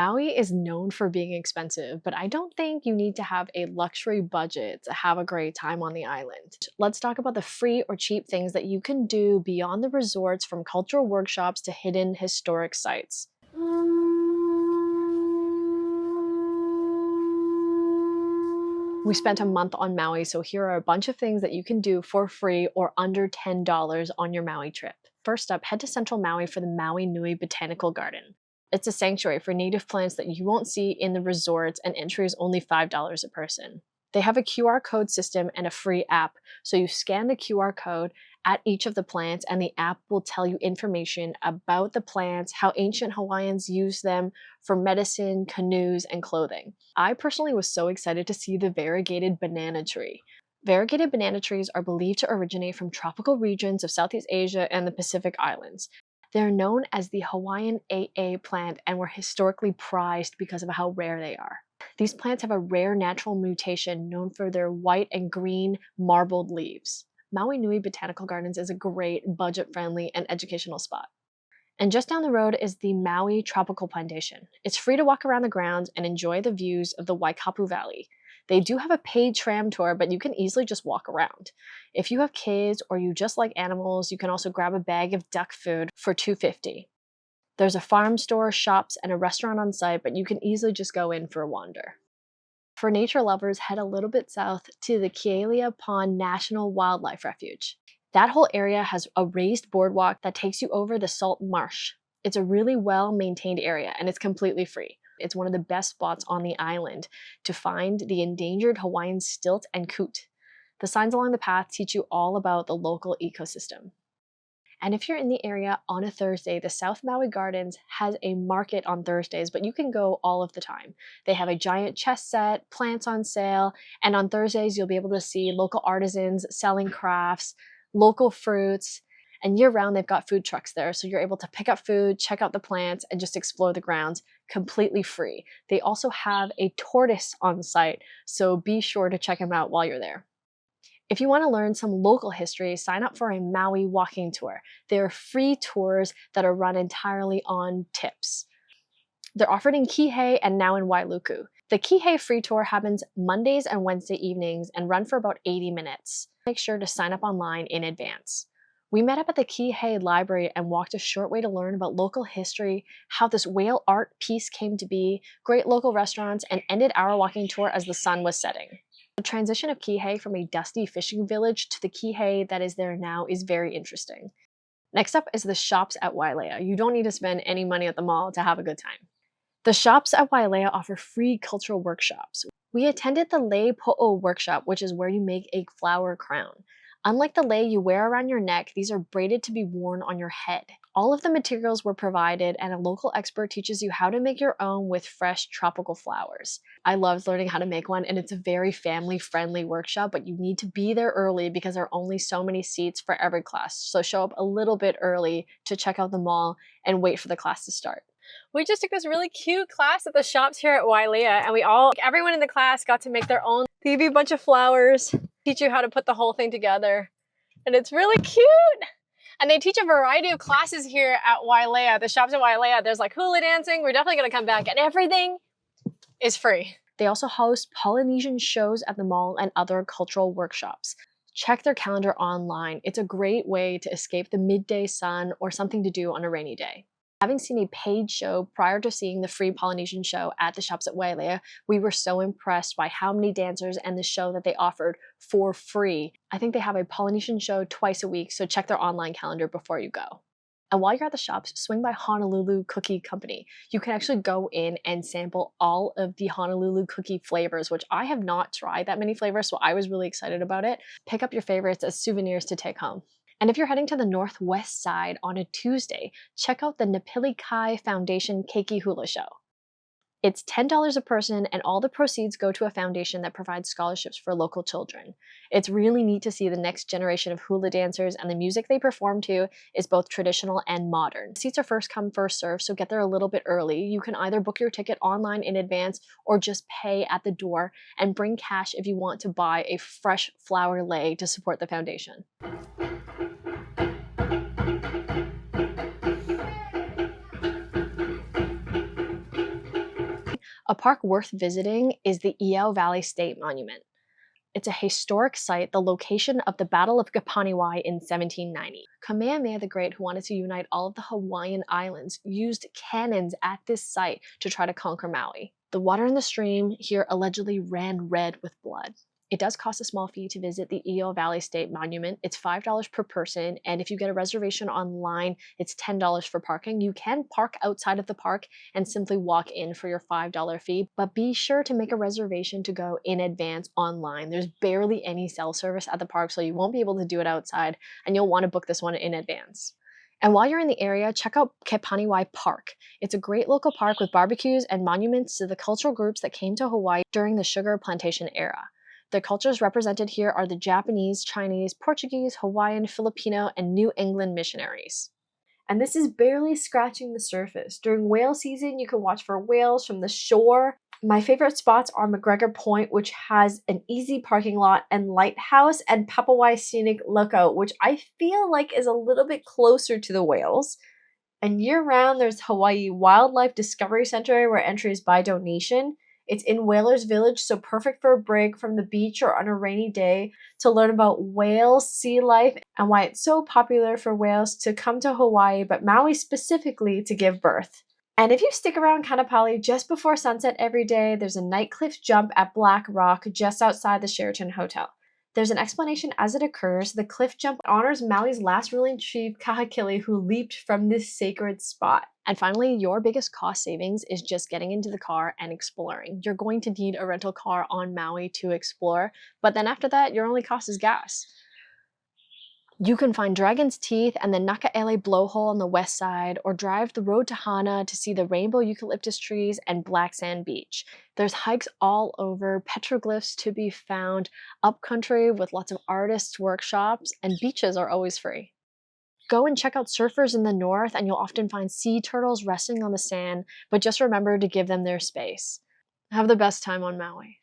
Maui is known for being expensive, but I don't think you need to have a luxury budget to have a great time on the island. Let's talk about the free or cheap things that you can do beyond the resorts, from cultural workshops to hidden historic sites. We spent a month on Maui, so here are a bunch of things that you can do for free or under $10 on your Maui trip. First up, head to Central Maui for the Maui Nui Botanical Garden. It's a sanctuary for native plants that you won't see in the resorts, and entry is only $5 a person. They have a QR code system and a free app, so you scan the QR code at each of the plants and the app will tell you information about the plants, how ancient Hawaiians used them for medicine, canoes, and clothing. I personally was so excited to see the variegated banana tree. Variegated banana trees are believed to originate from tropical regions of Southeast Asia and the Pacific Islands. They're known as the Hawaiian AA plant and were historically prized because of how rare they are. These plants have a rare natural mutation known for their white and green marbled leaves. Maui Nui Botanical Gardens is a great, budget-friendly, and educational spot. And just down the road is the Maui Tropical Plantation. It's free to walk around the grounds and enjoy the views of the Waikapu Valley. They do have a paid tram tour, but you can easily just walk around. If you have kids or you just like animals, you can also grab a bag of duck food for $2.50. There's a farm store, shops, and a restaurant on site, but you can easily just go in for a wander. For nature lovers, head a little bit south to the Kealia Pond National Wildlife Refuge. That whole area has a raised boardwalk that takes you over the salt marsh. It's a really well-maintained area and it's completely free. It's one of the best spots on the island to find the endangered Hawaiian stilt and coot. The signs along the path teach you all about the local ecosystem. And if you're in the area on a Thursday, the South Maui Gardens has a market on Thursdays, but you can go all of the time. They have a giant chess set, plants on sale, and on Thursdays you'll be able to see local artisans selling crafts, local fruits, and year-round they've got food trucks there, so you're able to pick up food, check out the plants, and just explore the grounds completely free. They also have a tortoise on site, so be sure to check them out while you're there. If you want to learn some local history, sign up for a Maui walking tour. They are free tours that are run entirely on tips. They're offered in Kihei and now in Wailuku. The Kihei free tour happens Mondays and Wednesday evenings and run for about 80 minutes. Make sure to sign up online in advance. We met up at the Kihei Library and walked a short way to learn about local history, how this whale art piece came to be, great local restaurants, and ended our walking tour as the sun was setting. The transition of Kihei from a dusty fishing village to the Kihei that is there now is very interesting. Next up is the shops at Wailea. You don't need to spend any money at the mall to have a good time. The shops at Wailea offer free cultural workshops. We attended the Lei Po'o workshop, which is where you make a flower crown. Unlike the lei you wear around your neck, these are braided to be worn on your head. All of the materials were provided, and a local expert teaches you how to make your own with fresh tropical flowers. I loved learning how to make one, and it's a very family-friendly workshop, but you need to be there early because there are only so many seats for every class. So show up a little bit early to check out the mall and wait for the class to start. We just took this really cute class at the shops here at Wailea, and everyone in the class got to make their own. They give you a bunch of flowers, teach you how to put the whole thing together, and it's really cute. And they teach a variety of classes here at Wailea. The shops at Wailea, there's like hula dancing. We're definitely gonna come back, and everything is free. They also host Polynesian shows at the mall and other cultural workshops. Check their calendar online. It's a great way to escape the midday sun or something to do on a rainy day. Having seen a paid show prior to seeing the free Polynesian show at the shops at Wailea, we were so impressed by how many dancers and the show that they offered for free. I think they have a Polynesian show twice a week, so check their online calendar before you go. And while you're at the shops, swing by Honolulu Cookie Company. You can actually go in and sample all of the Honolulu cookie flavors, which I have not tried that many flavors, so I was really excited about it. Pick up your favorites as souvenirs to take home. And if you're heading to the northwest side on a Tuesday, check out the Napili Kai Keiki Hula show. It's $10 a person, and all the proceeds go to a foundation that provides scholarships for local children. It's really neat to see the next generation of hula dancers, and the music they perform to is both traditional and modern. Seats are first come, first served, so get there a little bit early. You can either book your ticket online in advance or just pay at the door and bring cash if you want to buy a fresh flower lei to support the foundation. A park worth visiting is the Iao Valley State Monument. It's a historic site, the location of the Battle of Kepaniwai in 1790. Kamehameha the Great, who wanted to unite all of the Hawaiian islands, used cannons at this site to try to conquer Maui. The water in the stream here allegedly ran red with blood. It does cost a small fee to visit the Iao Valley State Monument. It's $5 per person, and if you get a reservation online, it's $10 for parking. You can park outside of the park and simply walk in for your $5 fee, but be sure to make a reservation to go in advance online. There's barely any cell service at the park, so you won't be able to do it outside, and you'll want to book this one in advance. And while you're in the area, check out Kepaniwai Park. It's a great local park with barbecues and monuments to the cultural groups that came to Hawaii during the sugar plantation era. The cultures represented here are the Japanese, Chinese, Portuguese, Hawaiian, Filipino, and New England missionaries. And this is barely scratching the surface. During whale season, you can watch for whales from the shore. My favorite spots are McGregor Point, which has an easy parking lot and lighthouse, and Papawai Scenic Lookout, which I feel like is a little bit closer to the whales. And year-round, there's Hawaii Wildlife Discovery Center, where entry is by donation. It's in Whalers Village, so perfect for a break from the beach or on a rainy day to learn about whales, sea life, and why it's so popular for whales to come to Hawaii, but Maui specifically, to give birth. And if you stick around Kanapali just before sunset every day, there's a night cliff jump at Black Rock just outside the Sheraton Hotel. There's an explanation as it occurs. The cliff jump honors Maui's last ruling chief, Kahekili, who leaped from this sacred spot. And finally, your biggest cost savings is just getting into the car and exploring. You're going to need a rental car on Maui to explore, but then after that, your only cost is gas. You can find Dragon's Teeth and the Nakaele blowhole on the west side, or drive the road to Hana to see the rainbow eucalyptus trees and black sand beach. There's hikes all over, petroglyphs to be found, upcountry with lots of artists' workshops, and beaches are always free. Go and check out surfers in the north, and you'll often find sea turtles resting on the sand, but just remember to give them their space. Have the best time on Maui.